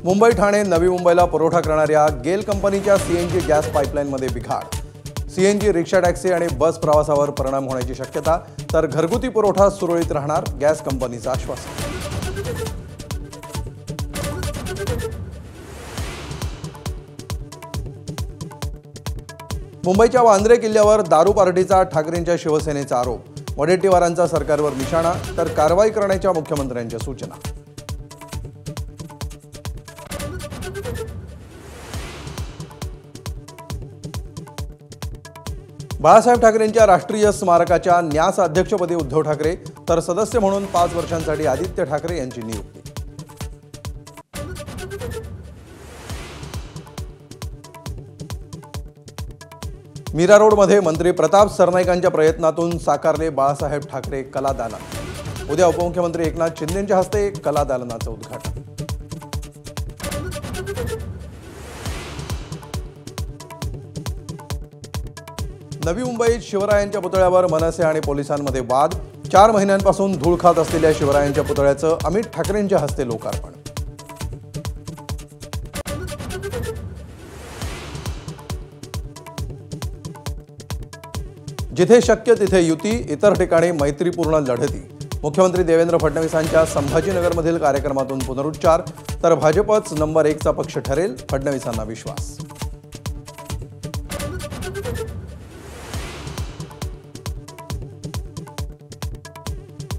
मुंबई ठाणे नवी मुंबईला पुरवठा करणाऱ्या गेल कंपनीच्या सीएनजी गॅस पाईपलाईनमध्ये बिघाड। सीएनजी रिक्षा टॅक्सी आणि बस प्रवासावर परिणाम होण्याची शक्यता, तर घरगुती पुरवठा सुरळीत राहणार, गॅस कंपनीचं आश्वासन। मुंबईच्या वांद्रे किल्ल्यावर दारू पार्टीचा ठाकरेंच्या शिवसेनेचा आरोप। वडेट्टीवारांचा सरकारवर निशाणा, तर कारवाई करण्याच्या मुख्यमंत्र्यांच्या सूचना। बाळासाहेब ठाकरेंच्या राष्ट्रीय स्मारकाच्या न्यास अध्यक्षपदी उद्धव ठाकरे, तर सदस्य म्हणून 5 वर्षांसाठी आदित्य ठाकरे यांची नियुक्ती। मीरा रोडमध्ये मंत्री प्रताप सरनाईकांच्या प्रयत्नातून साकारले बाळासाहेब ठाकरे कला दालन। उद्या उपमुख्यमंत्री एकनाथ शिंदेंच्या हस्ते कला दालनाचं उद्घाटन। नवी मुंबईत शिवरायांच्या पुतळ्यावर मनसे आणि पोलिसांमध्ये वाद। 4 महिन्यांपासून धूळ खात असलेल्या शिवरायांच्या पुतळ्याचं अमित ठाकरेंच्या हस्ते लोकार्पण। जिथे शक्य तिथे युती, इतर ठिकाणी मैत्रीपूर्ण लढती। मुख्यमंत्री देवेंद्र फडणवीसांच्या संभाजीनगरमधील कार्यक्रमातून पुनरुच्चार, तर भाजपच नंबर 1चा पक्ष ठरेल, फडणवीसांना विश्वास।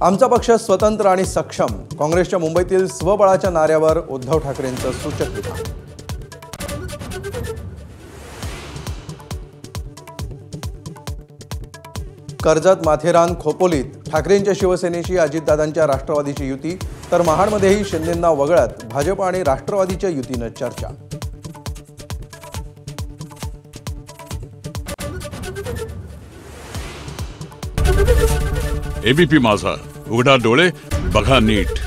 आमचा पक्ष स्वतंत्र आणि सक्षम, काँग्रेसच्या मुंबईतील स्वबळाच्या नाऱ्यावर उद्धव ठाकरेंचं सूचक विधान। कर्जत, माथेरान, खोपोलीत ठाकरेंच्या शिवसेनेशी अजितदादांच्या राष्ट्रवादीची युती, तर महाडमध्येही शिंदेंना वगळत भाजप आणि राष्ट्रवादीच्या युतीनं चर्चा। एबीपी माझा, उघडा डोळे बघा नीट।